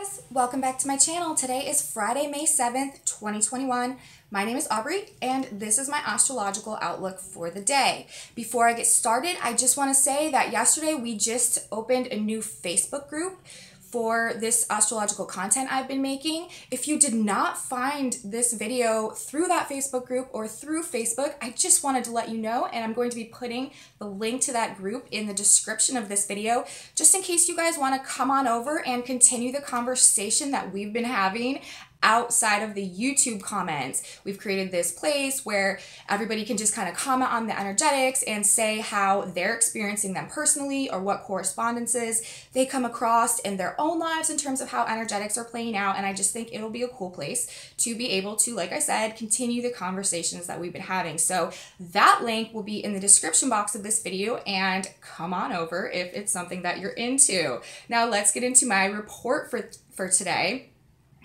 guys, welcome back to my channel. Today is Friday, May 7th, 2021. My name is Aubrey and this is my astrological outlook for the day. Before I get started, I just want to say that yesterday we just opened a new Facebook group for this astrological content I've been making. If you did not find this video through that Facebook group or through Facebook, I just wanted to let you know, and I'm going to be putting the link to that group in the description of this video, just in case you guys want to come on over and continue the conversation that we've been having outside of the YouTube comments. We've created this place where everybody can just kind of comment on the energetics and say how they're experiencing them personally or what correspondences they come across in their own lives in terms of how energetics are playing out. And I just think it'll be a cool place to be able to, like I said, continue the conversations that we've been having. So that link will be in the description box of this video, and come on over if it's something that you're into. Now let's get into my report for today.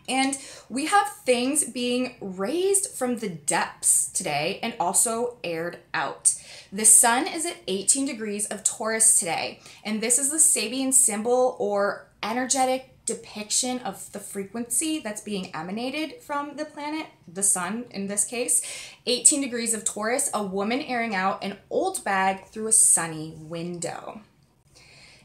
And we have things being raised from the depths today and also aired out. The sun is at 18 degrees of Taurus today, and this is the Sabian symbol or energetic depiction of the frequency that's being emanated from the planet, the sun in this case. 18 degrees of Taurus, a woman airing out an old bag through a sunny window.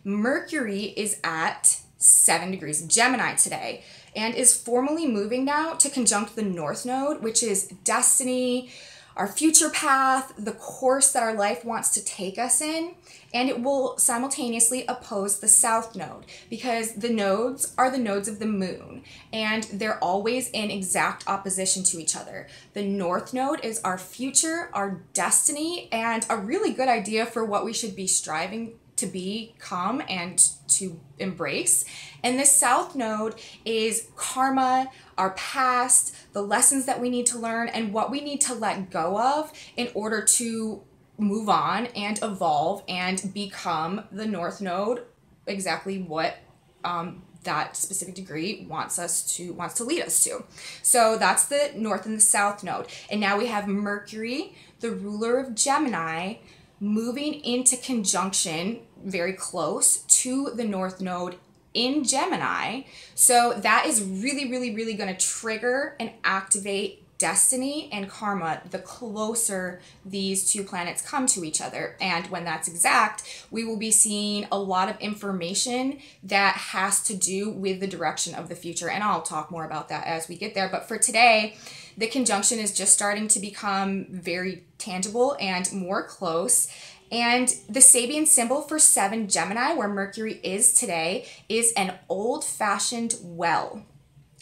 Mercury is at 7 degrees of Gemini today and is formally moving now to conjunct the North Node, which is destiny, our future path, the course that our life wants to take us in, and it will simultaneously oppose the South Node because the nodes are the nodes of the moon and they're always in exact opposition to each other. The North Node is our future, our destiny, and a really good idea for what we should be striving to become and to embrace. And the South Node is karma, our past, the lessons that we need to learn, and what we need to let go of in order to move on and evolve and become the North Node, exactly what that specific degree wants to lead us to. So that's the North and the South Node. And now we have Mercury, the ruler of Gemini, moving into conjunction very close to the North Node in Gemini. So that is really going to trigger and activate destiny and karma the closer these two planets come to each other. And when that's exact, we will be seeing a lot of information that has to do with the direction of the future. And I'll talk more about that as we get there. But for today, the conjunction is just starting to become very tangible and more close. And the Sabian symbol for 7 Gemini, where Mercury is today, is an old-fashioned well.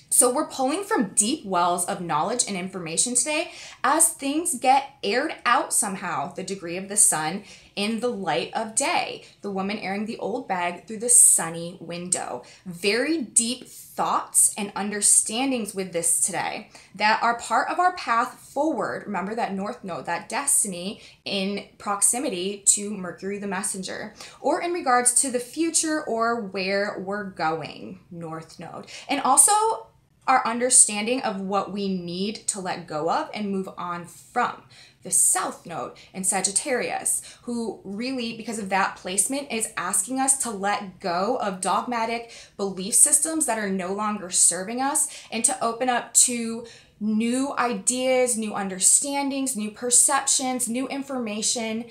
So we're pulling from deep wells of knowledge and information today as things get aired out somehow. The degree of the sun in the light of day. The woman airing the old bag through the sunny window. Very deep thoughts and understandings with this today that are part of our path forward. Remember that North Node, that destiny in proximity to Mercury the messenger, or in regards to the future or where we're going, North Node. And also our understanding of what we need to let go of and move on from. The South Node in Sagittarius, who really, because of that placement, is asking us to let go of dogmatic belief systems that are no longer serving us and to open up to new ideas, new understandings, new perceptions, new information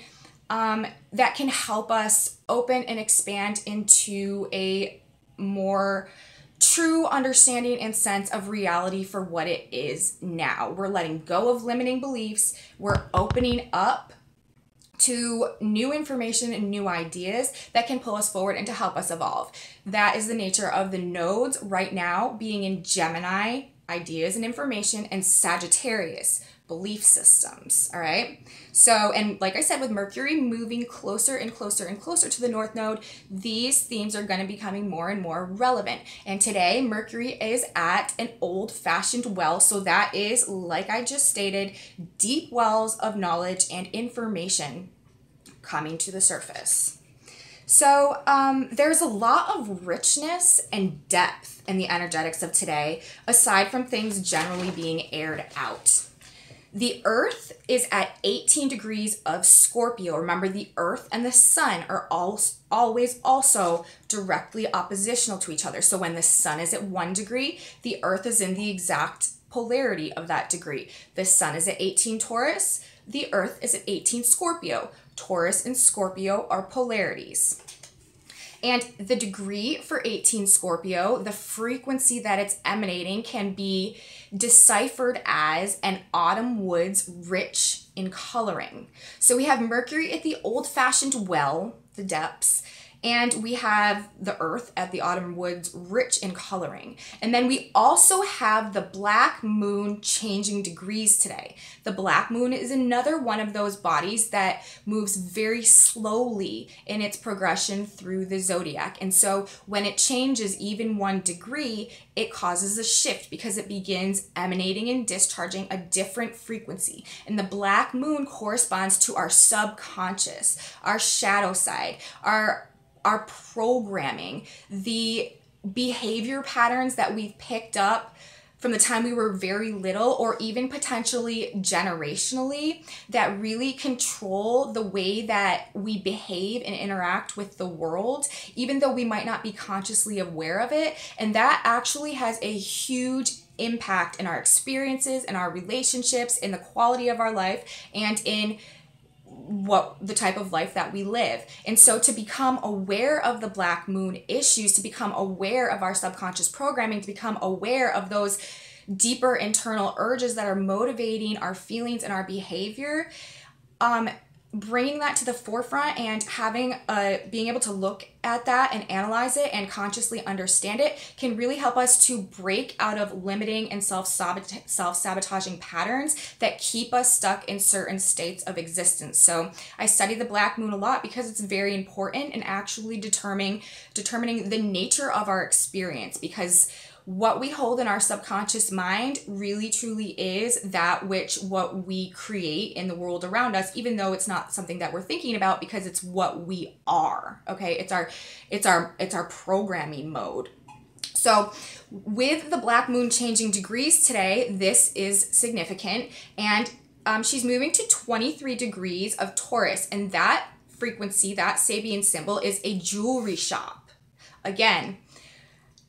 that can help us open and expand into a more true understanding and sense of reality for what it is now. We're letting go of limiting beliefs. We're opening up to new information and new ideas that can pull us forward and to help us evolve. That is the nature of the nodes right now being in Gemini, ideas and information, and Sagittarius, belief systems. All right. So, and like I said, with Mercury moving closer and closer and closer to the North Node, these themes are going to be becoming more and more relevant. And today, Mercury is at an old-fashioned well. So that is, like I just stated, deep wells of knowledge and information coming to the surface. So there's a lot of richness and depth in the energetics of today, aside from things generally being aired out. The Earth is at 18 degrees of Scorpio. Remember, the Earth and the Sun are always also directly oppositional to each other. So when the Sun is at 1 degree, the Earth is in the exact polarity of that degree. The Sun is at 18 Taurus, the Earth is at 18 Scorpio. Taurus and Scorpio are polarities. And the degree for 18 Scorpio, the frequency that it's emanating can be deciphered as an autumn woods rich in coloring. So we have Mercury at the old-fashioned well, the depths, and we have the Earth at the autumn woods rich in coloring. And then we also have the black moon changing degrees today. The black moon is another one of those bodies that moves very slowly in its progression through the zodiac. And so when it changes even 1 degree, it causes a shift because it begins emanating and discharging a different frequency. And the black moon corresponds to our subconscious, our shadow side, our programming, the behavior patterns that we've picked up from the time we were very little, or even potentially generationally, that really control the way that we behave and interact with the world, even though we might not be consciously aware of it. And that actually has a huge impact in our experiences, in our relationships, in the quality of our life, and in what the type of life that we live. And so to become aware of the black moon issues, to become aware of our subconscious programming, to become aware of those deeper internal urges that are motivating our feelings and our behavior, bringing that to the forefront and having being able to look at that and analyze it and consciously understand it can really help us to break out of limiting and self-sabotaging patterns that keep us stuck in certain states of existence. So I study the black moon a lot because it's very important in actually determining the nature of our experience, because what we hold in our subconscious mind really truly is that what we create in the world around us, even though it's not something that we're thinking about, because it's what we are. Okay, it's our programming mode. So with the black moon changing degrees today, this is significant, and she's moving to 23 degrees of Taurus, and that frequency, that Sabian symbol, is a jewelry shop. Again,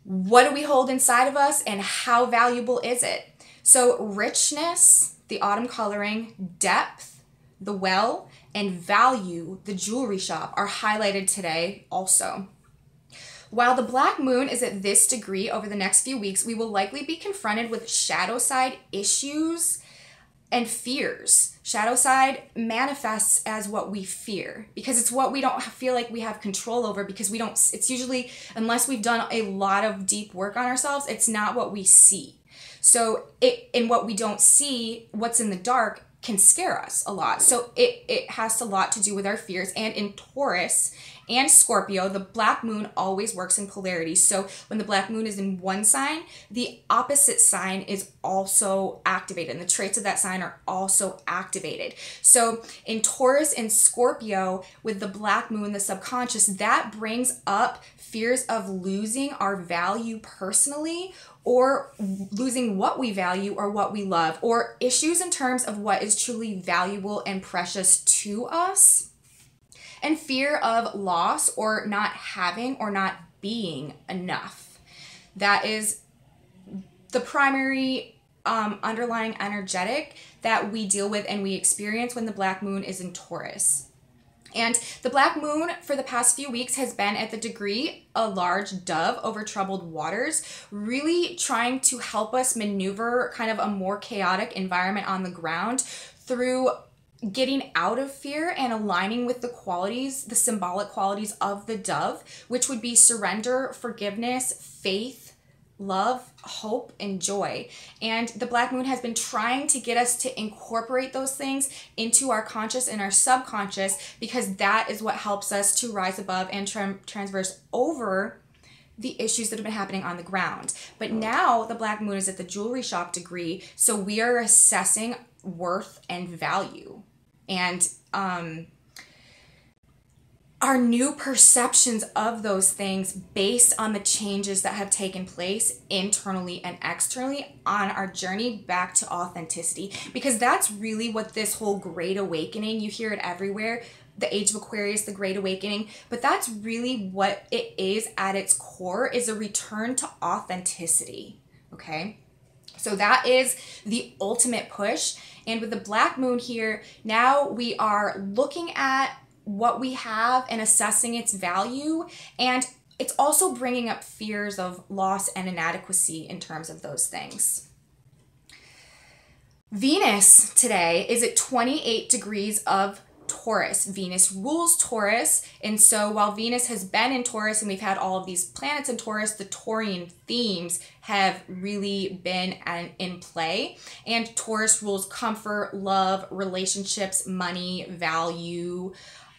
what do we hold inside of us and how valuable is it? So richness, the autumn coloring, depth, the well, and value, the jewelry shop, are highlighted today also. While the black moon is at this degree over the next few weeks, we will likely be confronted with shadow side issues and fears. Shadow side manifests as what we fear because it's what we don't feel like we have control over, because it's usually, unless we've done a lot of deep work on ourselves, it's not what we see. So in what we don't see, what's in the dark can scare us a lot. So it has a lot to do with our fears. And in Taurus and Scorpio, the black moon always works in polarity. So when the black moon is in one sign, the opposite sign is also activated, and the traits of that sign are also activated. So in Taurus and Scorpio, with the black moon, the subconscious, that brings up fears of losing our value personally, or losing what we value or what we love, or issues in terms of what is truly valuable and precious to us, and fear of loss or not having or not being enough. That is the primary underlying energetic that we deal with and we experience when the black moon is in Taurus. And the black moon for the past few weeks has been at the degree a large dove over troubled waters, really trying to help us maneuver kind of a more chaotic environment on the ground through getting out of fear and aligning with the qualities, the symbolic qualities of the dove, which would be surrender, forgiveness, faith, love, hope, and joy. And the black moon has been trying to get us to incorporate those things into our conscious and our subconscious, because that is what helps us to rise above and transverse over the issues that have been happening on the ground. But now the black moon is at the jewelry shop degree, so we are assessing worth and value. And our new perceptions of those things based on the changes that have taken place internally and externally on our journey back to authenticity. Because that's really what this whole Great Awakening, you hear it everywhere, the Age of Aquarius, the Great Awakening, but that's really what it is at its core, is a return to authenticity, okay? So that is the ultimate push. And with the Black Moon here, now we are looking at what we have and assessing its value. And it's also bringing up fears of loss and inadequacy in terms of those things. Venus today is at 28 degrees of Taurus. Venus rules Taurus. And so while Venus has been in Taurus and we've had all of these planets in Taurus, the Taurian themes have really been in play. And Taurus rules comfort, love, relationships, money, value,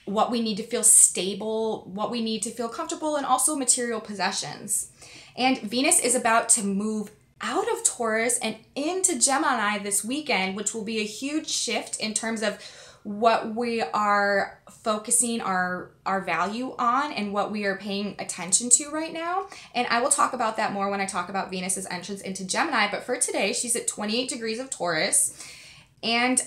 what we need to feel stable, what we need to feel comfortable, and also material possessions. And Venus is about to move out of Taurus and into Gemini this weekend, which will be a huge shift in terms of what we are focusing our value on and what we are paying attention to right now. And I will talk about that more when I talk about Venus's entrance into Gemini. But for today, she's at 28 degrees of Taurus and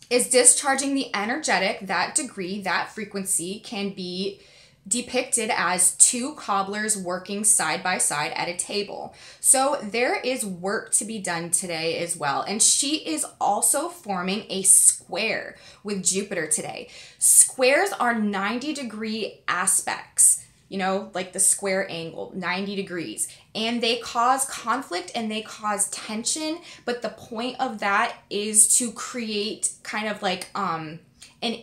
is discharging the energetic. That degree, that frequency can be depicted as two cobblers working side by side at a table. So there is work to be done today as well. And she is also forming a square with Jupiter today. Squares are 90-degree aspects, you know, like the square angle, 90 degrees. And they cause conflict and they cause tension. But the point of that is to create kind of like an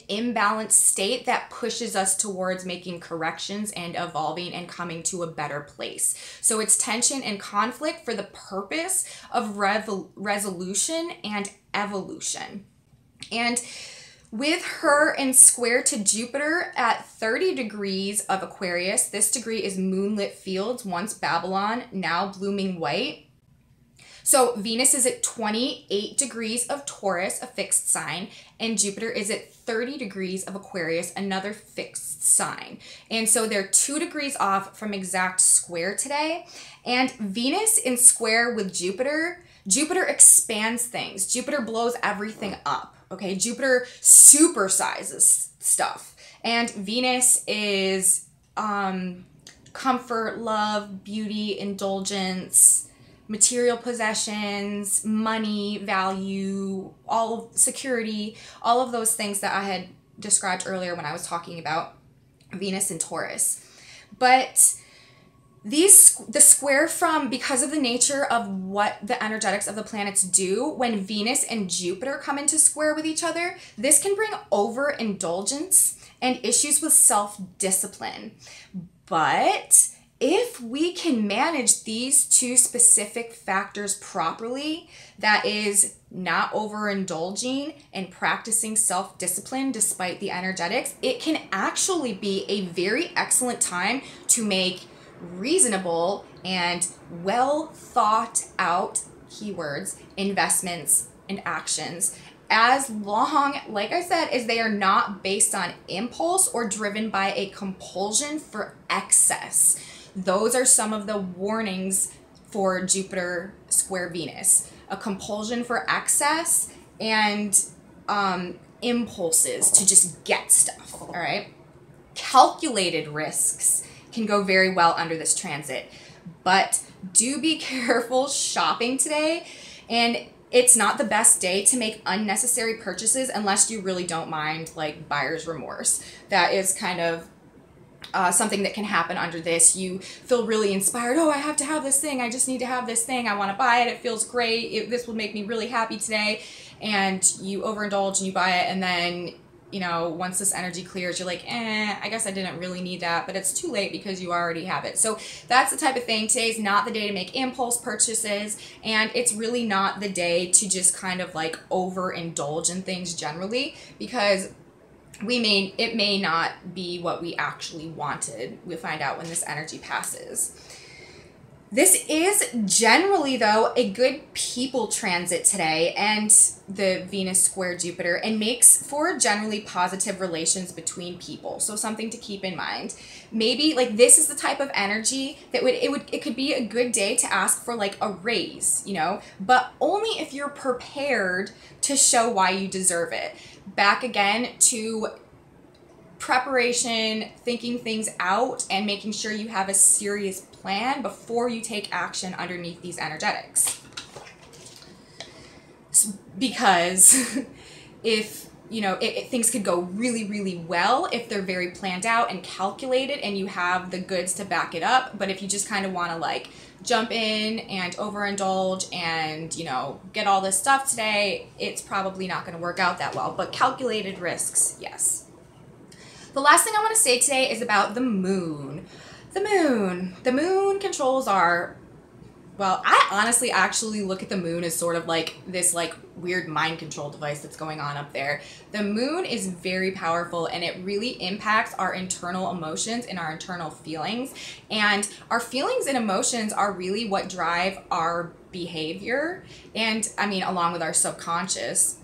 imbalanced state that pushes us towards making corrections and evolving and coming to a better place. So it's tension and conflict for the purpose of resolution and evolution. And with her in square to Jupiter at 30 degrees of Aquarius, this degree is moonlit fields, once Babylon, now blooming white. So Venus is at 28 degrees of Taurus, a fixed sign, and Jupiter is at 30 degrees of Aquarius, another fixed sign. And so they're 2 degrees off from exact square today. And Venus in square with Jupiter, Jupiter expands things. Jupiter blows everything up. Okay, Jupiter supersizes stuff. And Venus is comfort, love, beauty, indulgence, material possessions, money, value, all security, all of those things that I had described earlier when I was talking about Venus and Taurus. But the square because of the nature of what the energetics of the planets do, when Venus and Jupiter come into square with each other, this can bring overindulgence and issues with self-discipline. But if we can manage these two specific factors properly, that is not overindulging and practicing self-discipline despite the energetics, it can actually be a very excellent time to make reasonable and well thought out keywords, investments, and actions, as long, like I said, as they are not based on impulse or driven by a compulsion for excess. Those are some of the warnings for Jupiter square Venus: a compulsion for excess and impulses to just get stuff, all right? Calculated risks can go very well under this transit, but do be careful shopping today. And it's not the best day to make unnecessary purchases unless you really don't mind like buyer's remorse. That is kind of something that can happen under this. You feel really inspired. Oh, I have to have this thing. I just need to have this thing. I want to buy it. It feels great. This will make me really happy today. And you overindulge and you buy it. And then, you know, once this energy clears, you're like, I guess I didn't really need that, but it's too late because you already have it. So that's the type of thing. Today's not the day to make impulse purchases, and it's really not the day to just kind of like overindulge in things generally, because it may not be what we actually wanted. We'll find out when this energy passes. This is generally, though, a good people transit today, and the Venus square Jupiter, and makes for generally positive relations between people. So something to keep in mind. Maybe like this is the type of energy that it could be a good day to ask for like a raise, you know, but only if you're prepared to show why you deserve it. Back again to preparation, thinking things out, and making sure you have a serious plan before you take action underneath these energetics. Because if, you know, things could go really, really well if they're very planned out and calculated and you have the goods to back it up. But if you just kind of want to like jump in and overindulge and, you know, get all this stuff today, it's probably not going to work out that well. But calculated risks, yes. The last thing I want to say today is about the moon. The moon controls our, well, I honestly actually look at the moon as sort of like this like weird mind control device that's going on up there. The moon is very powerful, and it really impacts our internal emotions and our internal feelings. And our feelings and emotions are really what drive our behavior. And I mean, along with our subconscious.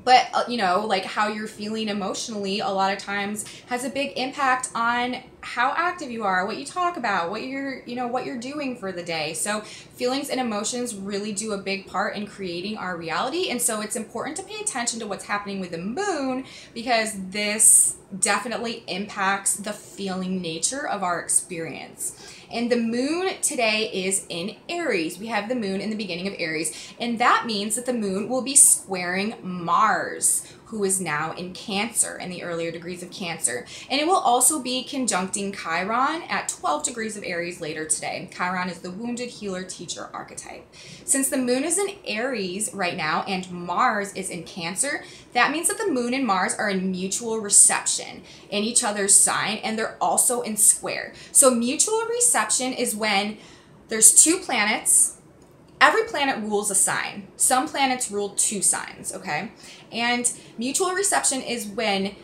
But, you know, like how you're feeling emotionally a lot of times has a big impact on how active you are, what you talk about, what you're doing for the day. So feelings and emotions really do a big part in creating our reality. And so it's important to pay attention to what's happening with the moon, because this definitely impacts the feeling nature of our experience. And the moon today is in Aries. We have the moon in the beginning of Aries, and that means that the moon will be squaring Mars, who is now in Cancer, in the earlier degrees of Cancer. And it will also be conjuncting Chiron at 12 degrees of Aries later today. Chiron is the wounded healer teacher archetype. Since the moon is in Aries right now and Mars is in Cancer, that means that the moon and Mars are in mutual reception in each other's sign, and they're also in square. So mutual reception is when there's two planets. Every planet rules a sign. Some planets rule two signs, okay? And mutual reception is when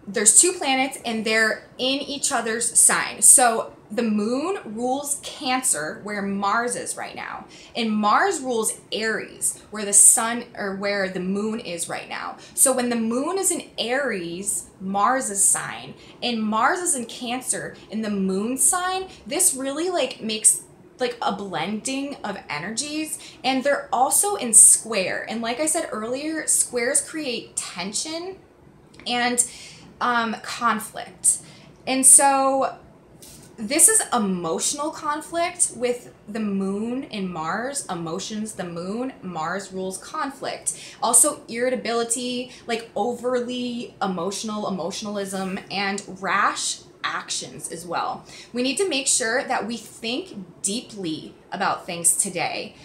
there's two planets and they're in each other's sign. So the moon rules Cancer, where Mars is right now. And Mars rules Aries, where the sun, or where the moon is right now. So when the moon is in Aries, Mars's sign, and Mars is in Cancer in the moon sign, this really like makes like a blending of energies, and they're also in square. And like I said earlier, squares create tension and conflict. And so this is emotional conflict with the moon and Mars. Emotions, the moon, Mars rules conflict. Also irritability, like overly emotionalism, and rash actions as well. We need to make sure that we think deeply about things today.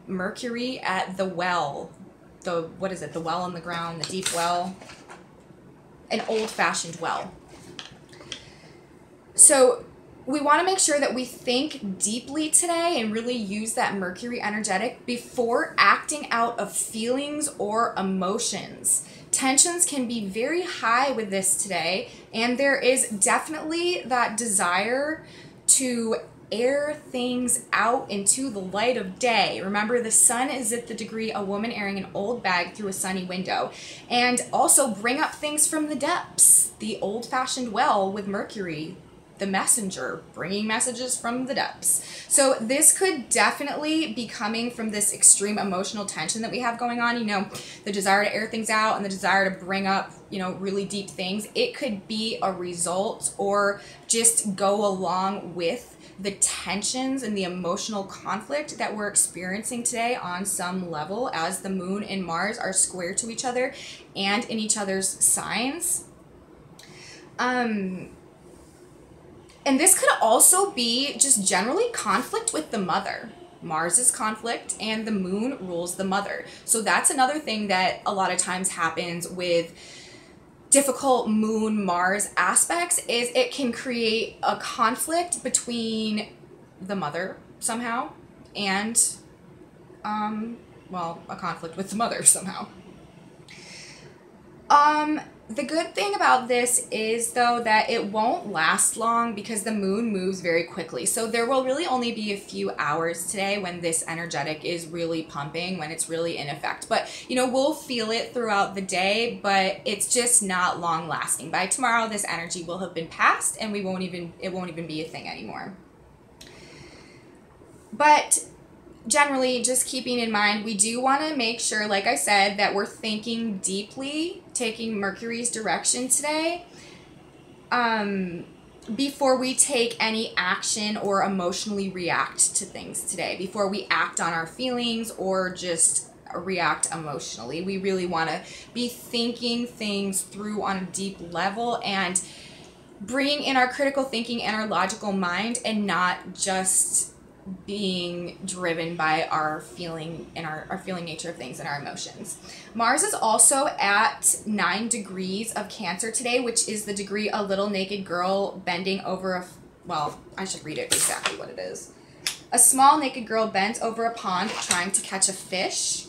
Mercury at the well, the well in the ground, the deep well, an old-fashioned well. So we want to make sure that we think deeply today and really use that Mercury energetic before acting out of feelings or emotions. Tensions can be very high with this today, and there is definitely that desire to air things out into the light of day. Remember, the sun is at the degree a woman airing an old bag through a sunny window. And also bring up things from the depths. The old-fashioned well with Mercury, the messenger, bringing messages from the depths. So this could definitely be coming from this extreme emotional tension that we have going on, you know, the desire to air things out and the desire to bring up, you know, really deep things. It could be a result or just go along with the tensions and the emotional conflict that we're experiencing today on some level, as the moon and Mars are square to each other and in each other's signs. And this could also be just generally conflict with the mother. Mars is conflict and the moon rules the mother. So that's another thing that a lot of times happens with difficult moon Mars aspects, is it can create a conflict between the mother somehow and a conflict with the mother somehow. The good thing about this is, though, that it won't last long because the moon moves very quickly. So there will really only be a few hours today when this energetic is really pumping, when it's really in effect. But, you know, we'll feel it throughout the day, but it's just not long lasting. By tomorrow, this energy will have been past and it won't even be a thing anymore. But generally, just keeping in mind, we do want to make sure, like I said, that we're thinking deeply, taking Mercury's direction today, before we take any action or emotionally react to things today, before we act on our feelings or just react emotionally. We really want to be thinking things through on a deep level and bringing in our critical thinking and our logical mind, and not just being driven by our feeling and our feeling nature of things and our emotions. Mars is also at 9 degrees of Cancer today, which is the degree a little naked girl bending over well, I should read it exactly what it is. A small naked girl bends over a pond trying to catch a fish.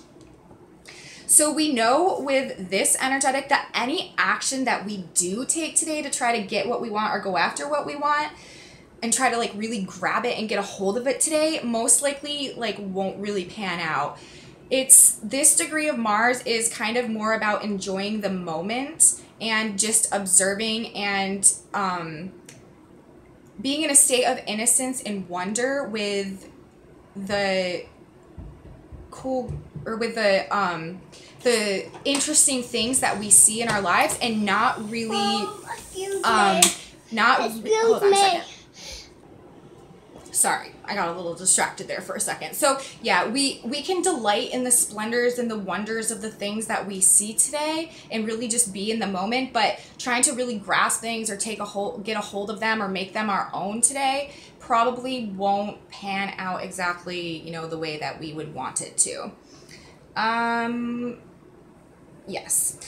So we know with this energetic that any action that we do take today to try to get what we want or go after what we want and try to like really grab it and get a hold of it today, most likely like won't really pan out. It's this degree of Mars is kind of more about enjoying the moment and just observing and being in a state of innocence and wonder with the cool, or with the interesting things that we see in our lives, and not really Excuse me. Sorry, I got a little distracted there for a second. So yeah, we can delight in the splendors and the wonders of the things that we see today and really just be in the moment, but trying to really grasp things or get a hold of them or make them our own today probably won't pan out exactly, you know, the way that we would want it to. Yes.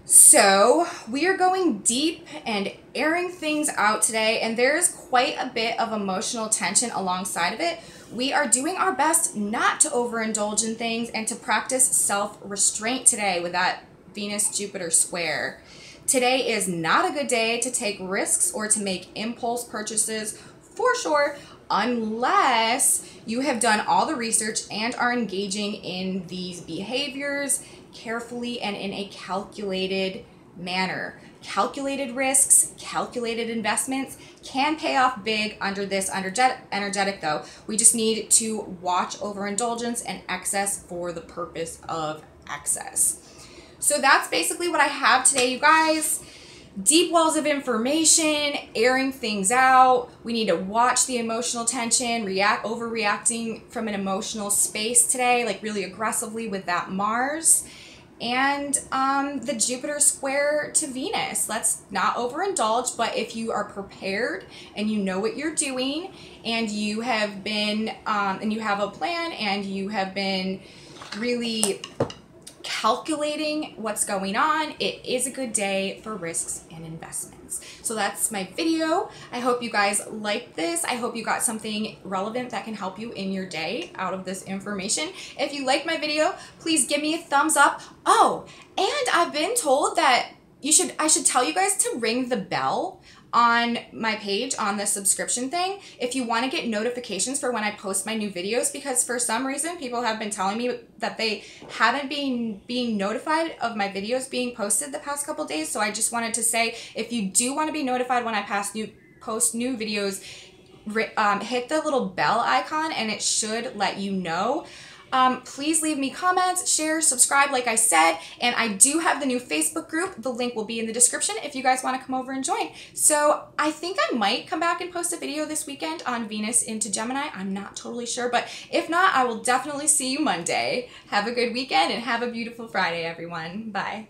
So we are going deep and airing things out today, and there is quite a bit of emotional tension alongside of it. We are doing our best not to overindulge in things and to practice self-restraint today with that Venus-Jupiter square. Today is not a good day to take risks or to make impulse purchases for sure, unless you have done all the research and are engaging in these behaviors carefully and in a calculated manner. Calculated risks, calculated investments can pay off big under this energetic though. We just need to watch overindulgence and excess for the purpose of excess. So that's basically what I have today, you guys. Deep wells of information, airing things out. We need to watch the emotional tension, overreacting from an emotional space today, like really aggressively with that Mars. And the Jupiter square to Venus. Let's not overindulge, but if you are prepared and you know what you're doing and you have been, and you have a plan and you have been really calculating what's going on, it is a good day for risks and investments. So that's my video. I hope you guys liked this. I hope you got something relevant that can help you in your day out of this information. If you liked my video, please give me a thumbs up. Oh, and I've been told that I should tell you guys to ring the bell on my page on the subscription thing if you want to get notifications for when I post my new videos, because for some reason people have been telling me that they haven't been being notified of my videos being posted the past couple days. So I just wanted to say, if you do want to be notified when I post new videos, hit the little bell icon and it should let you know. Please leave me comments, share, subscribe, like I said, and I do have the new Facebook group. The link will be in the description if you guys want to come over and join. So I think I might come back and post a video this weekend on Venus into Gemini. I'm not totally sure, but if not, I will definitely see you Monday. Have a good weekend and have a beautiful Friday, everyone. Bye.